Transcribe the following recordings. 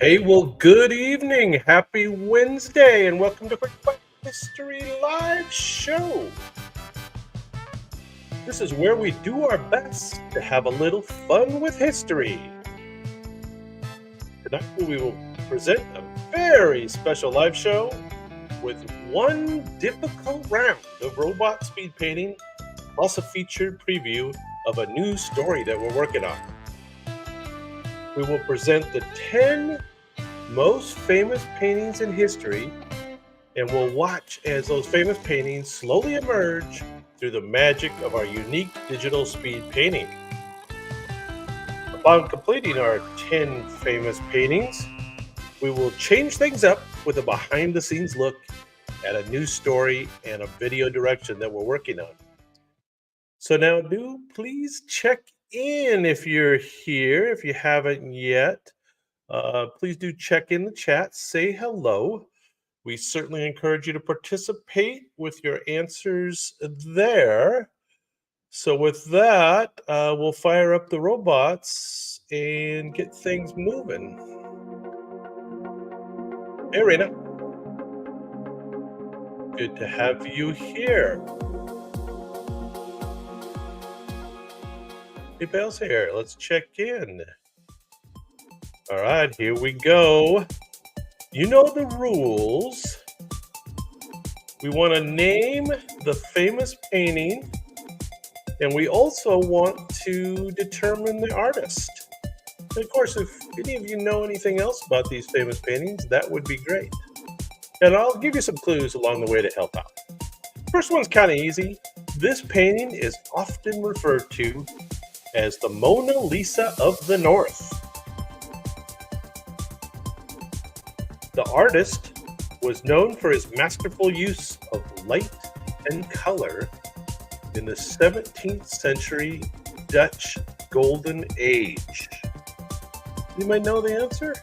Hey, well, good evening. Happy Wednesday, and welcome to Quick Bite History Live Show. This is where we do our best to have a little fun with history. Tonight, we will present a very special live show with one difficult round of robot speed painting, plus a featured preview of a new story that we're working on. We will present the 10 most famous paintings in history, and we'll watch as those famous paintings slowly emerge through the magic of our unique digital speed painting. Upon completing our 10 famous paintings, we will change things up with a behind-the-scenes look at a new story and a video direction that we're working on. So now do please check in if you're here, if you haven't yet. Please do check in the chat, say hello. We certainly encourage you to participate with your answers there. So with that, we'll fire up the robots and get things moving. Hey, Rena. Good to have you here. Hey, Bell's here. Let's check in. All right, here we go. You know the rules. We want to name the famous painting, and we also want to determine the artist. And of course, if any of you know anything else about these famous paintings, that would be great. And I'll give you some clues along the way to help out. First one's kind of easy. This painting is often referred to as the Mona Lisa of the North. The artist was known for his masterful use of light and color in the 17th century Dutch Golden Age. You might know the answer?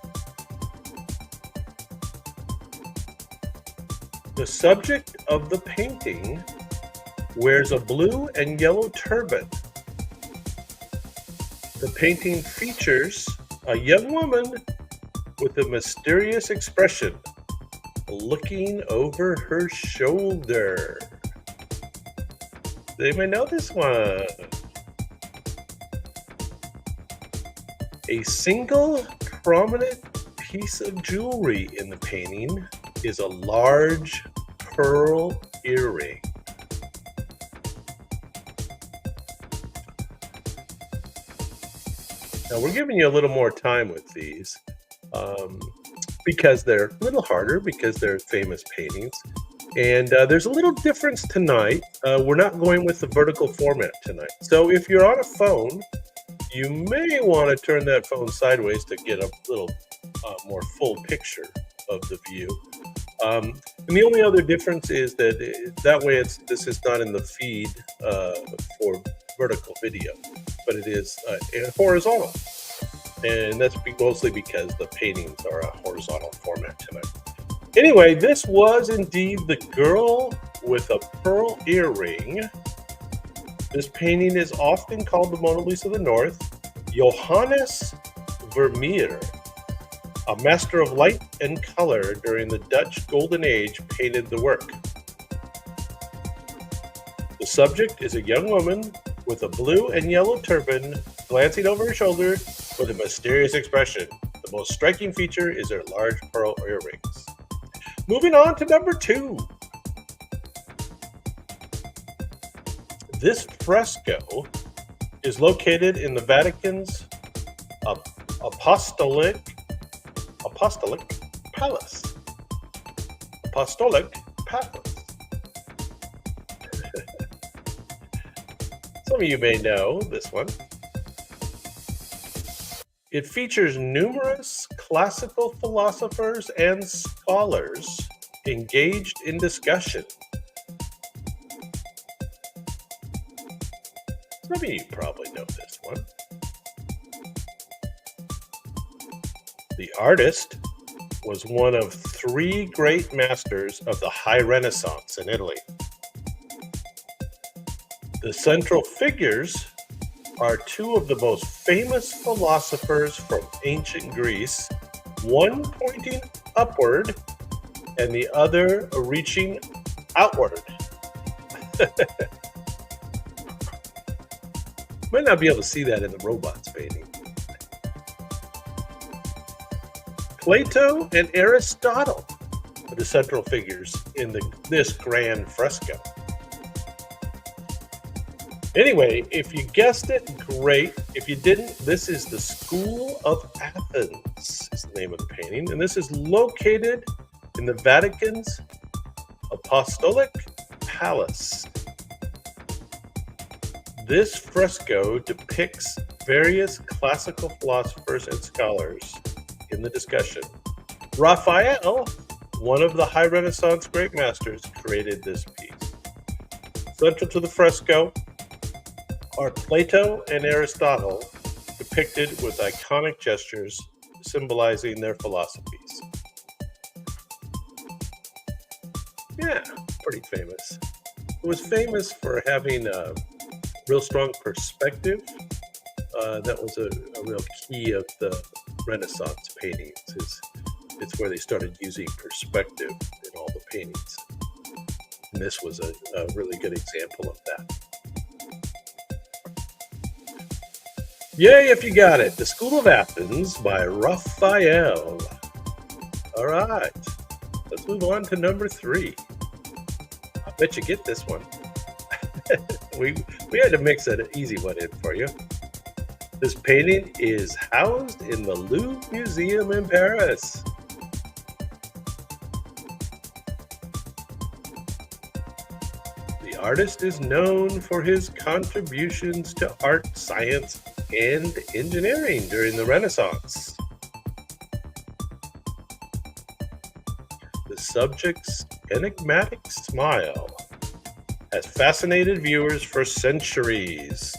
The subject of the painting wears a blue and yellow turban. The painting features a young woman with a mysterious expression, looking over her shoulder. They may know this one. A single prominent piece of jewelry in the painting is a large pearl earring. Now we're giving you a little more time with these. Because they're a little harder, because they're famous paintings. And there's a little difference tonight. We're not going with the vertical format tonight. So if you're on a phone, you may want to turn that phone sideways to get a little more full picture of the view. And the only other difference is that way this is not in the feed for vertical video, but it is horizontal. And that's mostly because the paintings are a horizontal format tonight. Anyway, this was indeed the girl with a pearl earring. This painting is often called the Mona Lisa of the North. Johannes Vermeer, a master of light and color during the Dutch Golden Age, painted the work. The subject is a young woman with a blue and yellow turban glancing over her shoulder with a mysterious expression. The most striking feature is her large pearl earrings. Moving on to number 2. This fresco is located in the Vatican's Apostolic Palace. Apostolic Palace. Some of you may know this one. It features numerous classical philosophers and scholars engaged in discussion. Some of you probably know this one. The artist was one of 3 great masters of the High Renaissance in Italy. The central figures are 2 of the most famous philosophers from ancient Greece, one pointing upward and the other reaching outward. Might not be able to see that in the robots painting. Plato and Aristotle are the central figures in this grand fresco. Anyway, if you guessed it, great. If you didn't, this is the School of Athens, is the name of the painting. And this is located in the Vatican's Apostolic Palace. This fresco depicts various classical philosophers and scholars in the discussion. Raphael, one of the High Renaissance great masters, created this piece. Central to the fresco are Plato and Aristotle, depicted with iconic gestures symbolizing their philosophies. Yeah, pretty famous. It was famous for having a real strong perspective. That was a real key of the Renaissance paintings. It's where they started using perspective in all the paintings. And this was a really good example of that. Yay, if you got it. The School of Athens by Raphael. All right. Let's move on to number 3. I bet you get this one. we had to mix an easy one in for you. This painting is housed in the Louvre Museum in Paris. The artist is known for his contributions to art, science, and engineering during the Renaissance. The subject's enigmatic smile has fascinated viewers for centuries.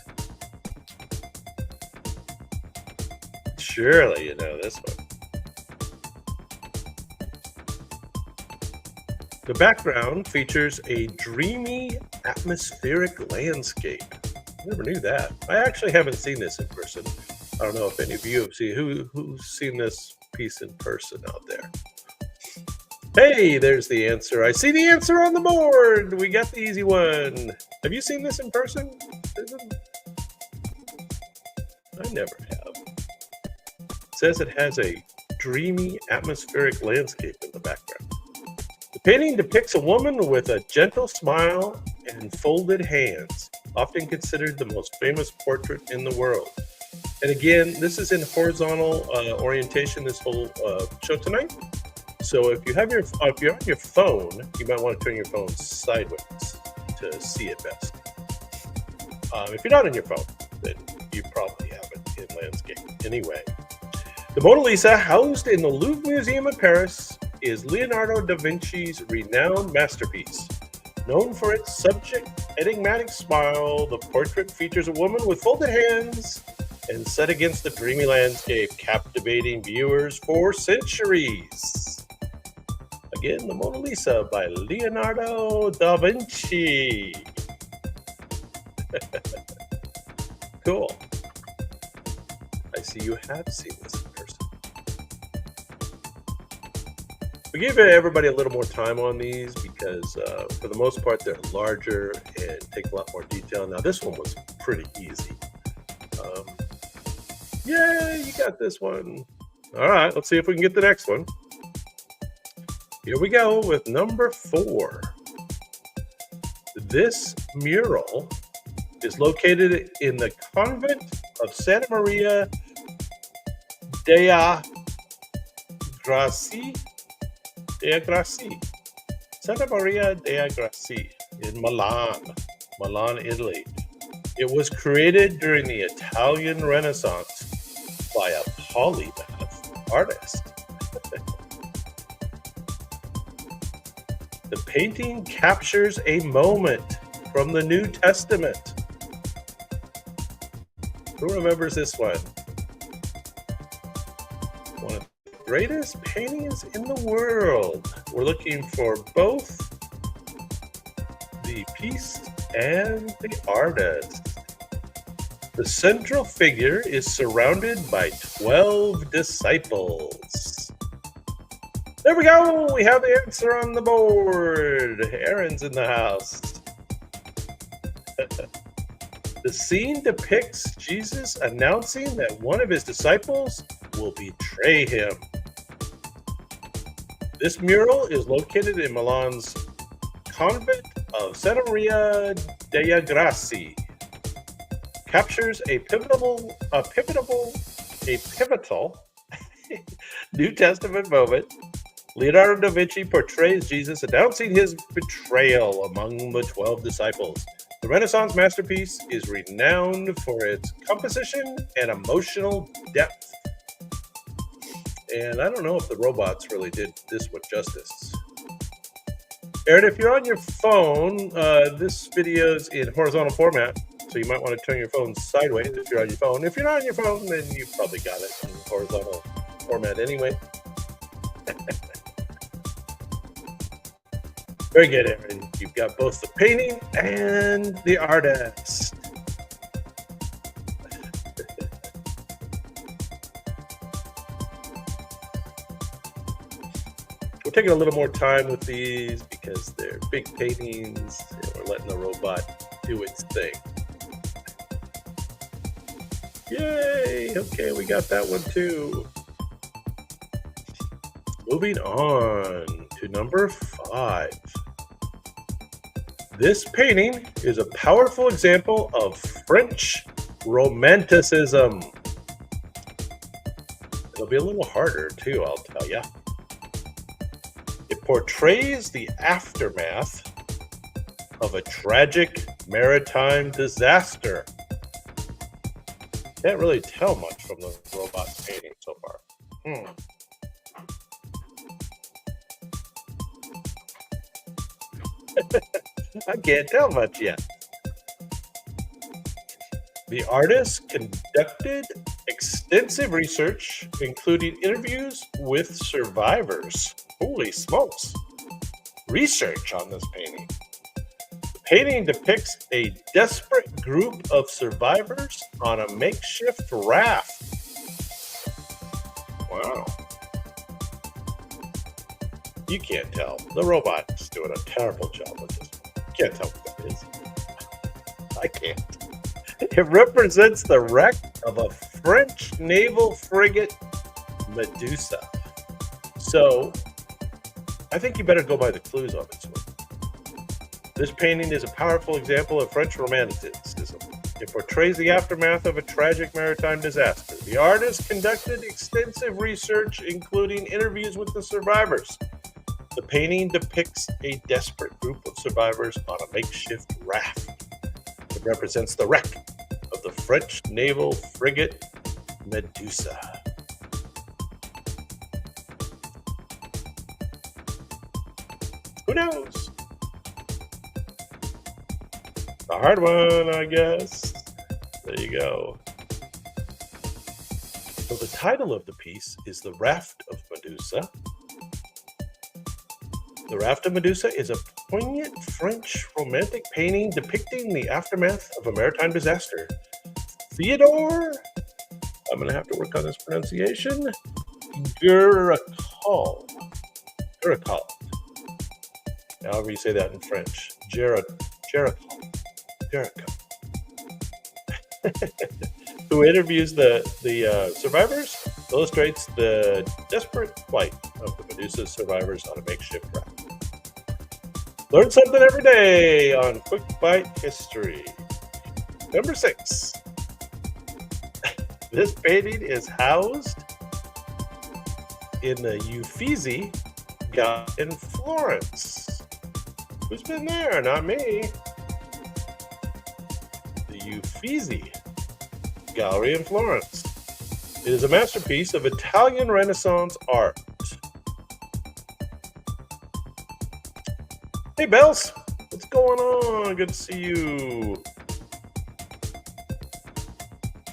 Surely you know this one. The background features a dreamy, atmospheric landscape. Never knew that. I actually haven't seen this in person. I don't know if any of you have seen who's seen this piece in person out there. Hey, there's the answer. I see the answer on the board. We got the easy one. Have you seen this in person? I never have. It says it has a dreamy, atmospheric landscape in the background. The painting depicts a woman with a gentle smile and folded hands, often considered the most famous portrait in the world. And again, this is in horizontal orientation this whole show tonight. So if you're on your phone, you might want to turn your phone sideways to see it best. If you're not on your phone, then you probably have it in landscape. Anyway, the Mona Lisa, housed in the Louvre Museum in Paris, is Leonardo da Vinci's renowned masterpiece. Known for its subject enigmatic smile, the portrait features a woman with folded hands and set against the dreamy landscape, captivating viewers for centuries. Again, the Mona Lisa by Leonardo da Vinci. Cool. I see you have seen this in person. We gave everybody a little more time on these because for the most part they're larger and take a lot more detail. Now this one was pretty easy. Yay, you got this one. All right, let's see if we can get the next one. Here we go with number 4. This mural is located in the convent of Santa Maria dei Grassi. Santa Maria dei Grassi in Milan, Italy. It was created during the Italian Renaissance by a polymath artist. The painting captures a moment from the New Testament. Who remembers this one? One of the greatest paintings in the world. We're looking for both the piece and the artist. The central figure is surrounded by 12 disciples. There we go. We have the answer on the board. Aaron's in the house. The scene depicts Jesus announcing that one of his disciples will betray him. This mural is located in Milan's convent of Santa Maria dei Grassi. Captures a pivotal New Testament moment. Leonardo da Vinci portrays Jesus announcing his betrayal among the 12 disciples. The Renaissance masterpiece is renowned for its composition and emotional depth. And I don't know if the robots really did this one justice. Aaron, if you're on your phone, this video's in horizontal format, so you might want to turn your phone sideways if you're on your phone. If you're not on your phone, then you probably got it in horizontal format anyway. Very good, Aaron. You've got both the painting and the artist. We're taking a little more time with these because they're big paintings and we're letting the robot do its thing. Yay! Okay, we got that one too. Moving on to number 5. This painting is a powerful example of French Romanticism. It'll be a little harder too, I'll tell you. It portrays the aftermath of a tragic maritime disaster. Can't really tell much from the robot's painting so far. I can't tell much yet. The artist conducted extensive research, including interviews with survivors. Holy smokes! Research on this painting. The painting depicts a desperate group of survivors on a makeshift raft. Wow. You can't tell. The robot's doing a terrible job with this. Can't tell what that is. I can't. It represents the wreck of a French naval frigate, Medusa. So, I think you better go by the clues on this one. This painting is a powerful example of French Romanticism. It portrays the aftermath of a tragic maritime disaster. The artist conducted extensive research, including interviews with the survivors. The painting depicts a desperate group of survivors on a makeshift raft. It represents the wreck of the French naval frigate Medusa. Who knows? A hard one, I guess. There you go. So the title of the piece is The Raft of Medusa. The Raft of Medusa is a poignant French romantic painting depicting the aftermath of a maritime disaster. Théodore, I'm going to have to work on this pronunciation, Géricault. However you say that in French. Géricault. Who interviews the survivors, illustrates the desperate plight of the Medusa survivors on a makeshift raft. Learn something every day on Quick Bite History. Number 6. This painting is housed in the Uffizi Gallery in Florence. Who's been there? Not me. The Uffizi Gallery in Florence. It is a masterpiece of Italian Renaissance art. Hey, Bells, what's going on? Good to see you.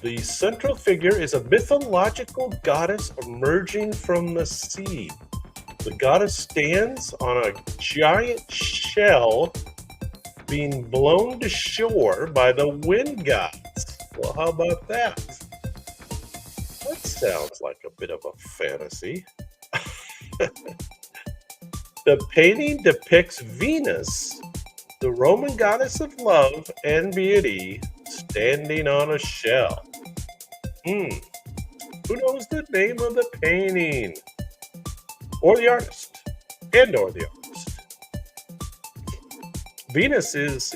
The central figure is a mythological goddess emerging from the sea. The goddess stands on a giant shell being blown to shore by the wind gods. Well, how about that? That sounds like a bit of a fantasy. The painting depicts Venus, the Roman goddess of love and beauty, standing on a shell. Who knows the name of the painting? Or the artist? Or the artist. Venus is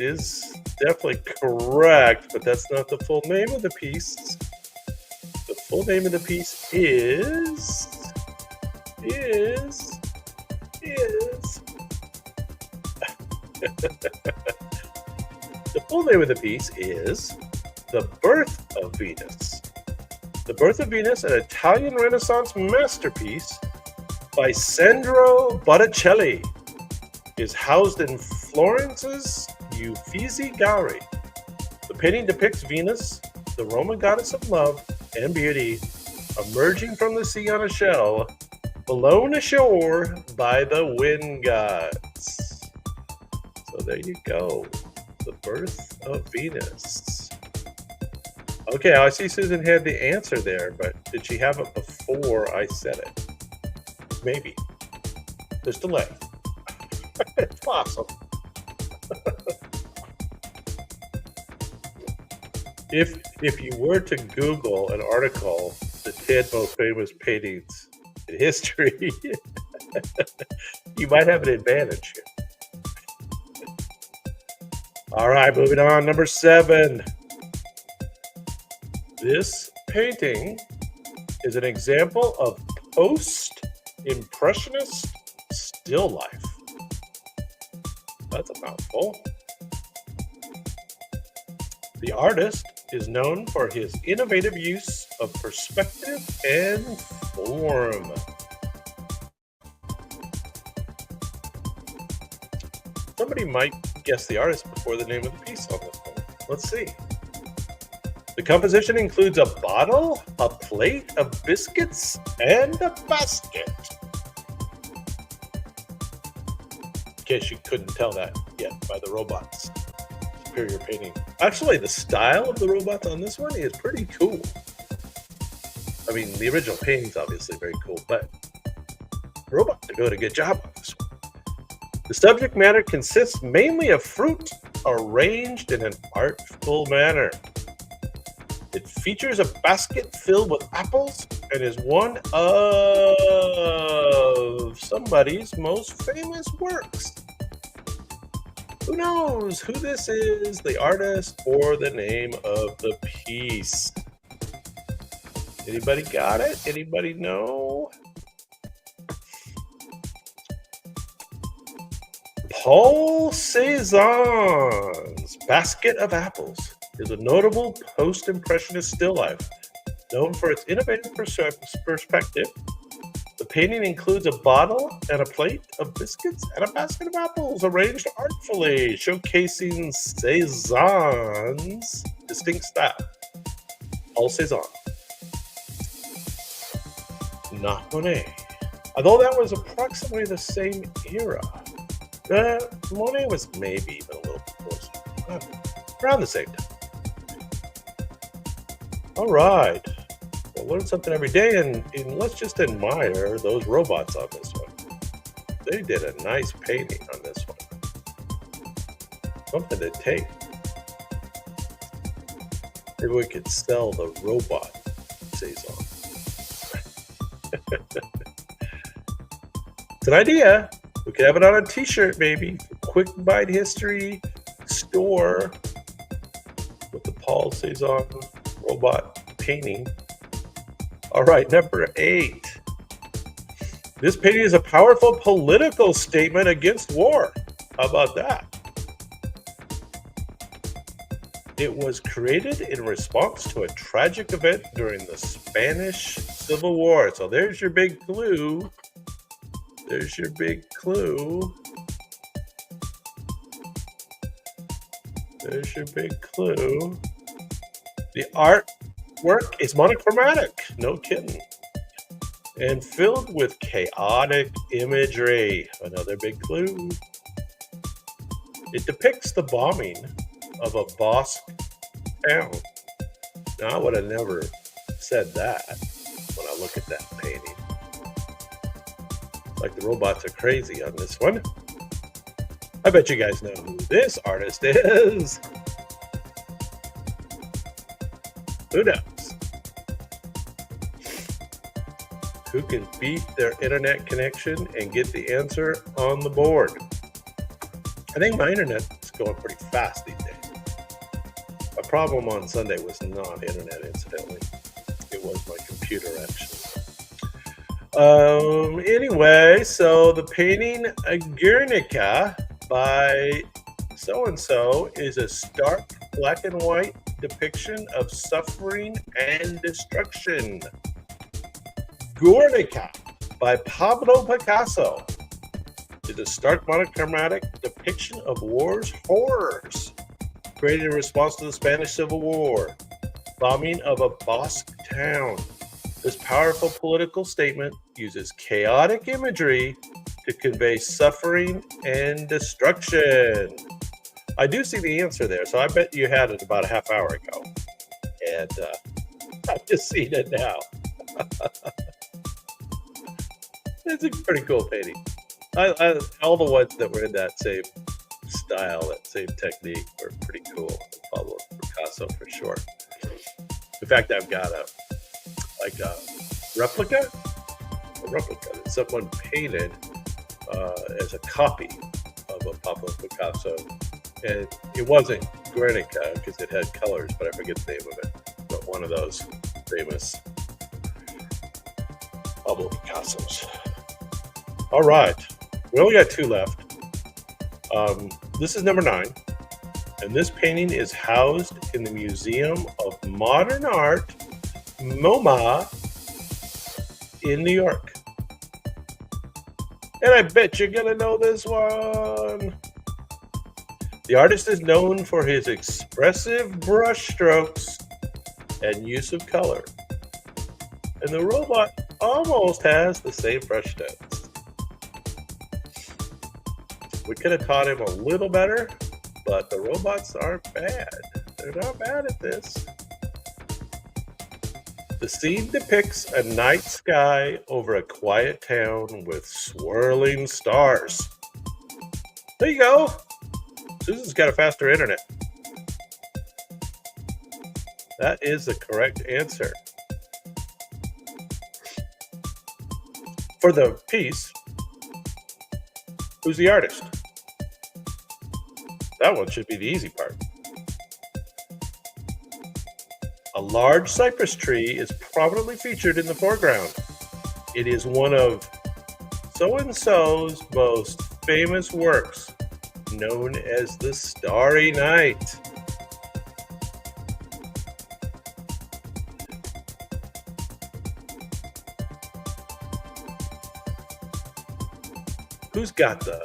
definitely correct, but that's not the full name of the piece. The full name of the piece is the full name of the piece is The Birth of Venus. The Birth of Venus, an Italian Renaissance masterpiece by Sandro Botticelli, is housed in Florence's Uffizi Gallery. The painting depicts Venus, the Roman goddess of love and beauty, emerging from the sea on a shell, blown ashore by the wind gods. So there you go. The Birth of Venus. Okay, I see Susan had the answer there, but did she have it before I said it? Maybe. There's delay. It's possible. If you were to Google an article, the 10 most famous paintings in history, you might have an advantage here. All right, moving on. Number 7. This painting is an example of post-impressionist still life. That's a mouthful. The artist is known for his innovative use of perspective and form. Somebody might guess the artist before the name of the piece on this one. Let's see. The composition includes a bottle, a plate of biscuits, and a basket. In case you couldn't tell that yet by the robots. Superior painting. Actually, the style of the robots on this one is pretty cool. I mean, the original painting's obviously very cool, but the robots are doing a good job on this one. The subject matter consists mainly of fruit arranged in an artful manner. It features a basket filled with apples and is one of somebody's most famous works. Who knows who this is, the artist or the name of the piece? Anybody got it? Anybody know? Paul Cézanne's Basket of Apples is a notable post-impressionist still life, known for its innovative perspective. The painting includes a bottle and a plate of biscuits and a basket of apples arranged artfully, showcasing Cézanne's distinct style. Paul Cézanne. Not Monet. Although that was approximately the same era. Monet was maybe even a little closer. Around the same time. All right. We'll learn something every day, and let's just admire those robots on this one. They did a nice painting on this one. Something to take. Maybe we could sell the robot Cézanne. It's an idea. We could have it on a t-shirt, maybe. Quick Bite History store with the Paul Cézanne robot painting. All right, number 8. This painting is a powerful political statement against war. How about that? It was created in response to a tragic event during the Spanish Civil War. So there's your big clue. There's your big clue. There's your big clue. The artwork is monochromatic, no kidding, and filled with chaotic imagery. Another big clue. It depicts the bombing of a Basque town. Now, I would have never said that when I look at that painting. Like the robots are crazy on this one. I bet you guys know who this artist is. Who knows? Who can beat their internet connection and get the answer on the board? I think my internet is going pretty fast these days. My problem on Sunday was not internet, incidentally. It was my computer, actually. Anyway, so the painting Guernica by so-and-so is a stark black and white depiction of suffering and destruction. Guernica by Pablo Picasso is a stark monochromatic depiction of war's horrors, created in response to the Spanish Civil War, bombing of a Basque town. This powerful political statement uses chaotic imagery to convey suffering and destruction. I do see the answer there, so I bet you had it about a half hour ago. And I've just seen it now. It's a pretty cool painting. All the ones that were in that same style, that same technique, were pretty cool. Pablo Picasso for sure. In fact, I've got a replica that someone painted as a copy of a Pablo Picasso, and it wasn't Guernica because it had colors, but I forget the name of it. But one of those famous Pablo Picassos. All right, we only got 2 left. This is number 9, and this painting is housed in the Museum of Modern Art, MoMA, in New York. And I bet you're gonna know this one. The artist is known for his expressive brushstrokes and use of color. And the robot almost has the same brushstrokes. We could have taught him a little better, but the robots aren't bad. They're not bad at this. The scene depicts a night sky over a quiet town with swirling stars. There you go. Susan's got a faster internet. That is the correct answer. For the piece, who's the artist? That one should be the easy part. A large cypress tree is prominently featured in the foreground. It is one of so-and-so's most famous works, known as The Starry Night. Who's got the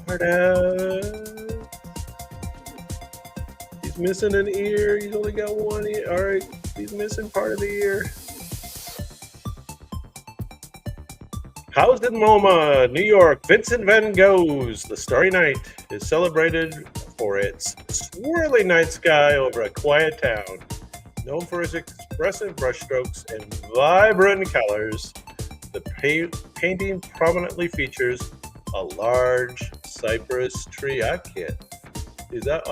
artist? He's missing an ear. He's only got one ear. All right, he's missing part of the ear. Housed in MoMA, New York, Vincent van Gogh's The Starry Night is celebrated for its swirling night sky over a quiet town. Known for its expressive brushstrokes and vibrant colors, the painting prominently features a large cypress tree. I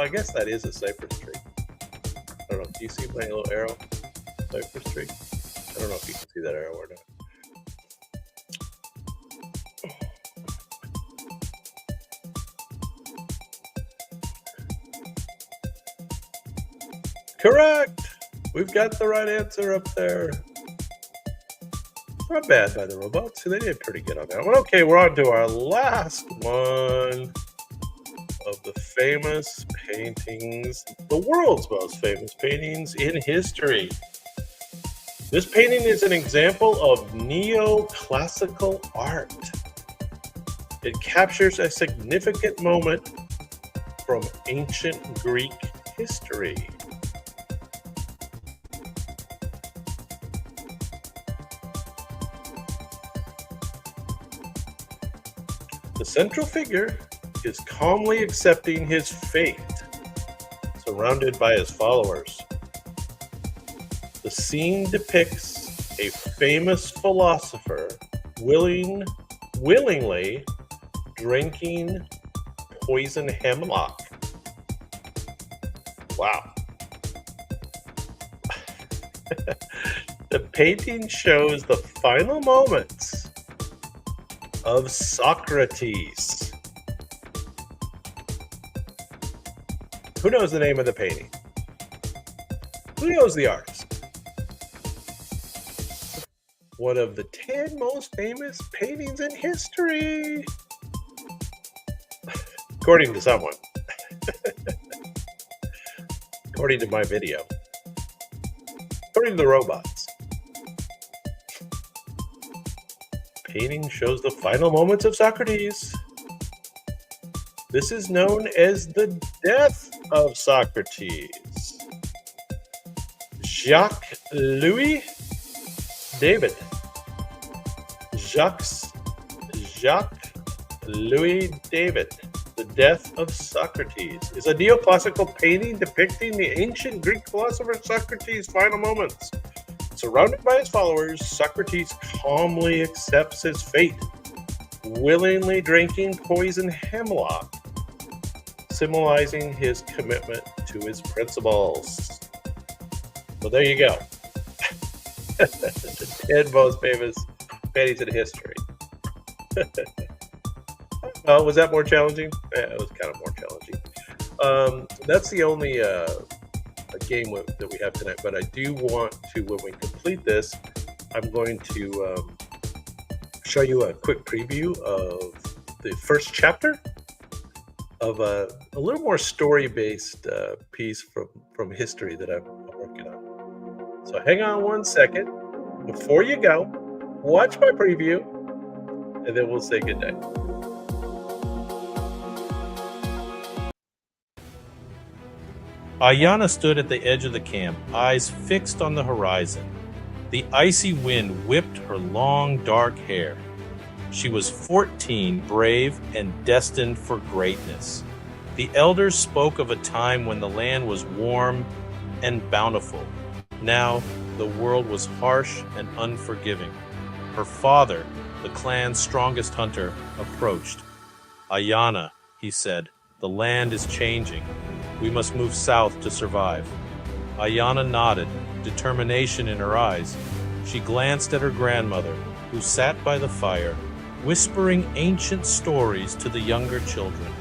guess that is a cypress tree. I don't know. Do you see my little arrow? Cypress tree? I don't know if you can see that arrow or not. Correct! We've got the right answer up there. Not bad by the robots. They did pretty good on that one. Okay, we're on to our last one of the famous paintings, the world's most famous paintings in history. This painting is an example of neoclassical art. It captures a significant moment from ancient Greek history. The central figure is calmly accepting his fate, surrounded by his followers. The scene depicts a famous philosopher willingly drinking poison hemlock. Wow. The painting shows the final moments of Socrates. Who knows the name of the painting? Who knows the artist? One of the 10 most famous paintings in history. According to someone. According to my video. According to the robots. Painting shows the final moments of Socrates. This is known as the death of Socrates. Jacques-Louis David. Jacques-Louis David. The Death of Socrates is a neoclassical painting depicting the ancient Greek philosopher Socrates' final moments. Surrounded by his followers, Socrates calmly accepts his fate, willingly drinking poison hemlock, symbolizing his commitment to his principles. So there you go. The 10 most famous paintings in history. Was that more challenging? Yeah, it was kind of more challenging. That's the only game that we have tonight, but I do want to, when we complete this, I'm going to show you a quick preview of the first chapter of a little more story-based piece from history that I'm working on. So hang on one second. Before you go, watch my preview, and then we'll say goodnight. Ayana stood at the edge of the camp, eyes fixed on the horizon. The icy wind whipped her long, dark hair. She was 14, brave, and destined for greatness. The elders spoke of a time when the land was warm and bountiful. Now, the world was harsh and unforgiving. Her father, the clan's strongest hunter, approached. Ayana, he said, the land is changing. We must move south to survive. Ayana nodded, determination in her eyes. She glanced at her grandmother, who sat by the fire, whispering ancient stories to the younger children.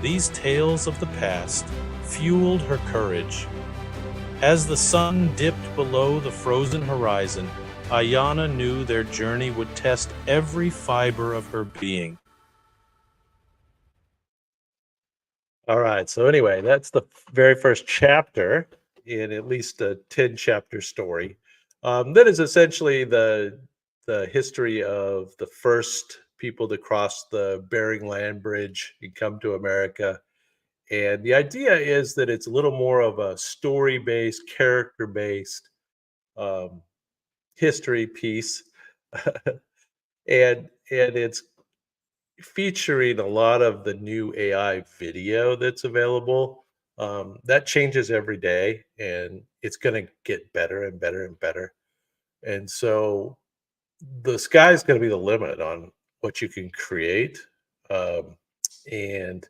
These tales of the past fueled her courage. As the sun dipped below the frozen horizon, Ayana knew their journey would test every fiber of her being. All right, so anyway, that's the very first chapter in at least a 10-chapter story. That is essentially the history of the first people to cross the Bering Land Bridge and come to America. And the idea is that it's a little more of a story-based, character-based history piece. and it's featuring a lot of the new AI video that's available. That changes every day, and it's going to get better and better and better. And so the sky's going to be the limit on what you can create. And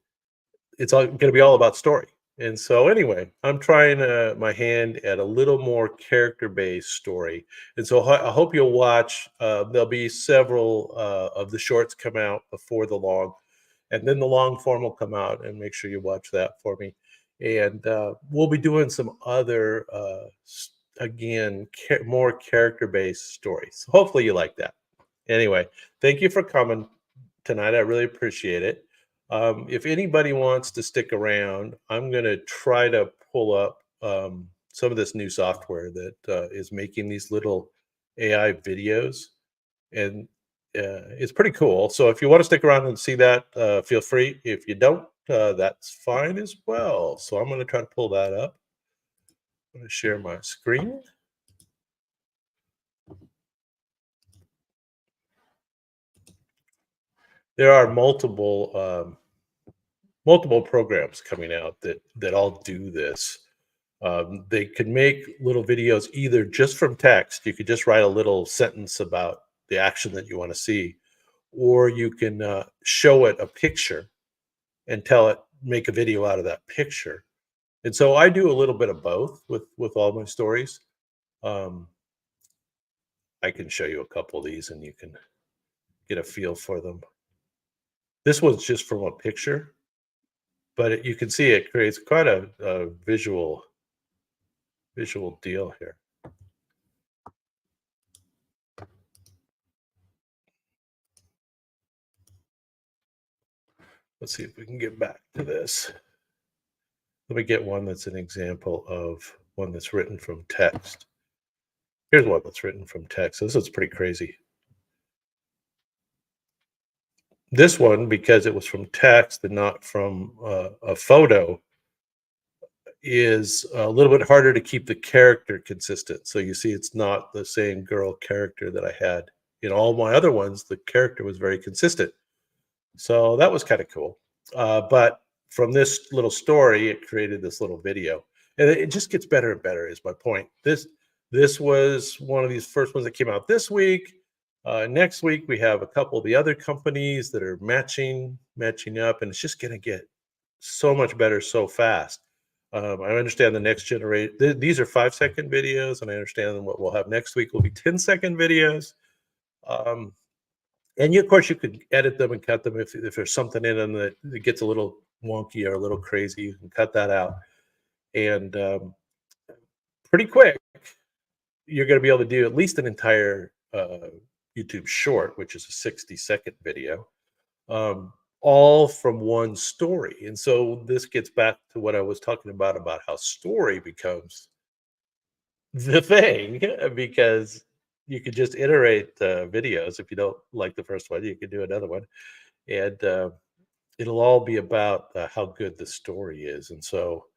it's all going to be all about story. And so anyway, I'm trying my hand at a little more character-based story. And so I hope you'll watch. There'll be several of the shorts come out before the long, and then the long form will come out, and make sure you watch that for me. And we'll be doing some other, again, more character-based stories. Hopefully you like that. Anyway, thank you for coming tonight. I really appreciate it. If anybody wants to stick around, I'm going to try to pull up some of this new software that is making these little AI videos. And it's pretty cool. So if you want to stick around and see that, feel free. If you don't, that's fine as well. So I'm going to try to pull that up. I'm going to share my screen. There are multiple programs coming out that all do this. They can make little videos either just from text. You could just write a little sentence about the action that you want to see, or you can show it a picture and tell it make a video out of that picture. And so I do a little bit of both with all my stories. Um, I can show you a couple of these, and you can get a feel for them. This one's just from a picture, but you can see it creates quite a visual deal here. Let's see if we can get back to this. Let me get one that's an example of one that's written from text. Here's one that's written from text. This is pretty crazy. This one, because it was from text and not from a photo, is a little bit harder to keep the character consistent. So you see, it's not the same girl character that I had in all my other ones. The character was very consistent. So that was kind of cool. But from this little story, it created this little video, and it just gets better and better. Is my point. This was one of these first ones that came out this week. Next week we have a couple of the other companies that are matching up, and it's just going to get so much better so fast. I understand the next generation. These are 5-second videos, and I understand what we'll have next week will be 10-second videos. And of course, you could edit them and cut them if there's something in them that gets a little wonky or a little crazy. You can cut that out, and pretty quick, you're going to be able to do at least an entire YouTube short, which is a 60-second video, all from one story. And so this gets back to what I was talking about how story becomes the thing, because you could just iterate videos. If you don't like the first one, you can do another one, and it'll all be about how good the story is. And so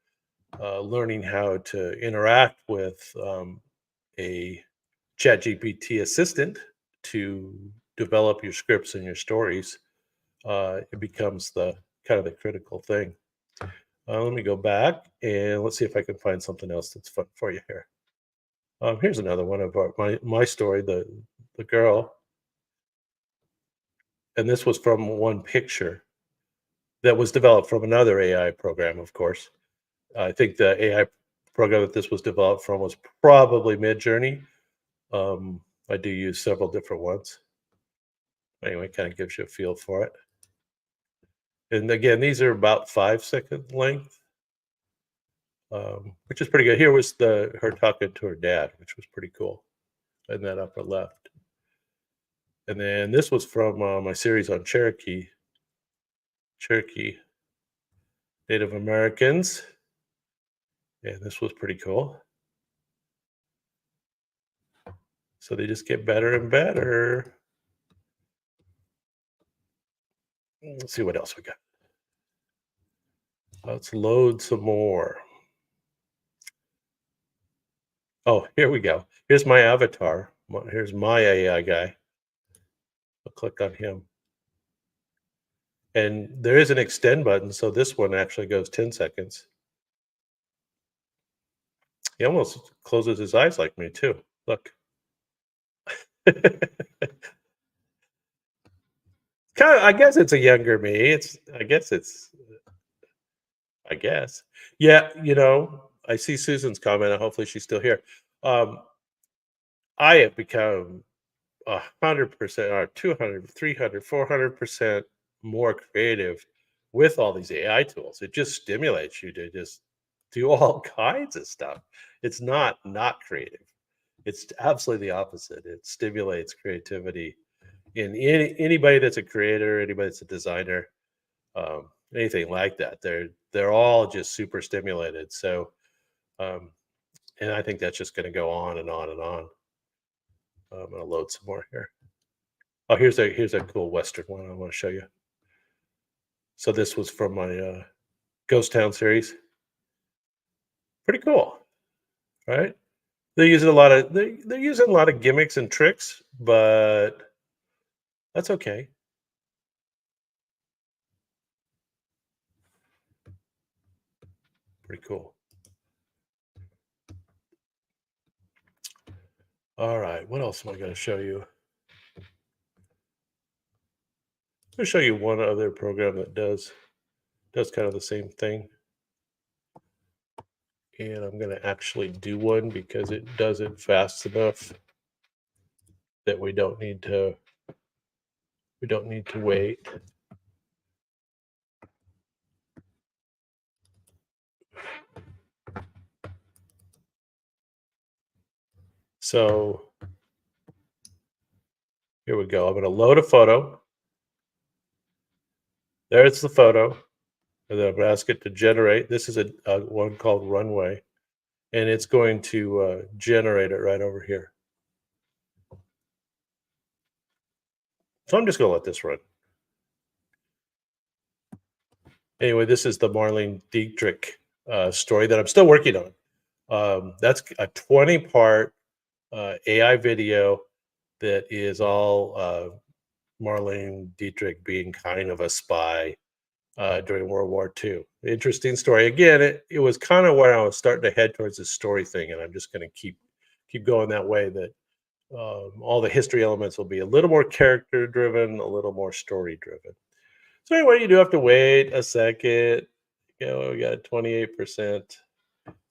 learning how to interact with a ChatGPT assistant to develop your scripts and your stories, it becomes the kind of the critical thing. Let me go back and let's see if I can find something else that's fun for you here. Here's another one of my story, the girl, and this was from one picture that was developed from another AI program. Of course, I think the AI program that this was developed from was probably Midjourney. I do use several different ones. Anyway, kind of gives you a feel for it. And again, these are about 5-second length, which is pretty good. Here was her talking to her dad, which was pretty cool, in that upper left. And then this was from my series on Cherokee Native Americans, and this was pretty cool. So they just get better and better. Let's see what else we got. Let's load some more. Oh, here we go. Here's my avatar. Here's my AI guy. I'll click on him. And there is an extend button, so this one actually goes 10 seconds. He almost closes his eyes like me too. Look. I guess it's a younger me. I guess. Yeah, I see Susan's comment, and hopefully she's still here. I have become 100% or 200, 300, 400% more creative with all these AI tools. It just stimulates you to just do all kinds of stuff. It's not creative. It's absolutely the opposite. It stimulates creativity in anybody that's a creator, anybody that's a designer, anything like that. They're all just super stimulated. So, and I think that's just going to go on and on and on. I'm going to load some more here. Oh, here's a cool Western one I want to show you. So this was from my Ghost Town series. Pretty cool, right? They're using they're using a lot of gimmicks and tricks, but that's okay. Pretty cool. All right, what else am I going to show you? I'll show you one other program that does kind of the same thing. And I'm going to actually do one because it does it fast enough that we don't need to wait. So here we go. I'm going to load a photo. There's the photo. And then I'm going to ask it to generate. This is a one called Runway. And it's going to generate it right over here. So I'm just going to let this run. Anyway, this is the Marlene Dietrich story that I'm still working on. That's a 20-part AI video that is all Marlene Dietrich being kind of a spy during World War II. Interesting story. Again, it was kind of where I was starting to head towards this story thing, and I'm just going to keep going that way. That all the history elements will be a little more character driven, a little more story driven. So anyway, you do have to wait a second. We got 28%.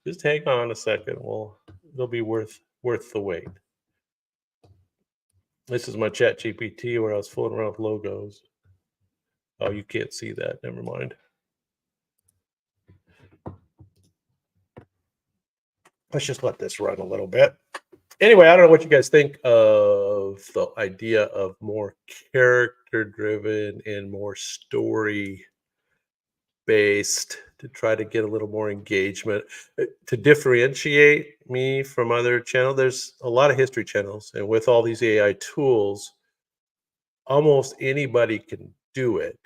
Just hang on a second. They'll be worth the wait. This is my Chat GPT where I was fooling around with logos. Oh, you can't see that. Never mind. Let's just let this run a little bit. Anyway, I don't know what you guys think of the idea of more character driven and more story based to try to get a little more engagement. To differentiate me from other channels, there's a lot of history channels, and with all these AI tools, almost anybody can do it.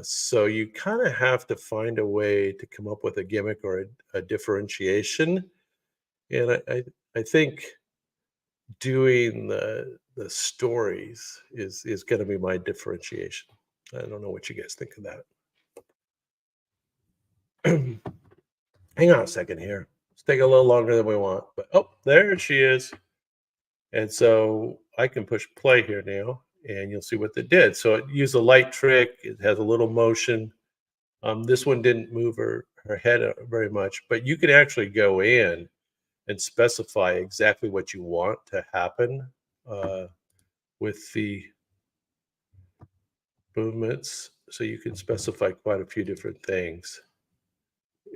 So you kind of have to find a way to come up with a gimmick or a differentiation. And I think doing the stories is going to be my differentiation. I don't know what you guys think of that. Hang on a second here. It's taking a little longer than we want, but oh, there she is. And so I can push play here now, and you'll see what it did. So it used a light trick. It has a little motion. This one didn't move her head very much, but you can actually go in and specify exactly what you want to happen with the movements. So you can specify quite a few different things: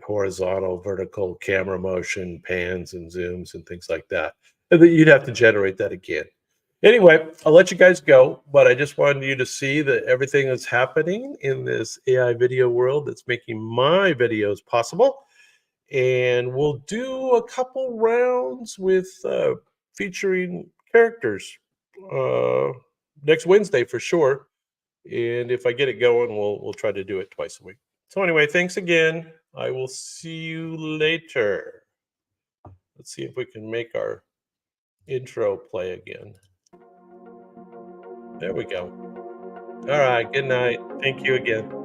horizontal, vertical, camera motion, pans and zooms and things like that. And then you'd have to generate that again. Anyway, I'll let you guys go, but I just wanted you to see that everything is happening in this AI video world that's making my videos possible. And we'll do a couple rounds with featuring characters next Wednesday for sure. And if I get it going, we'll try to do it twice a week. So anyway, thanks again. I will see you later. Let's see if we can make our intro play again. There we go. All right. Good night. Thank you again.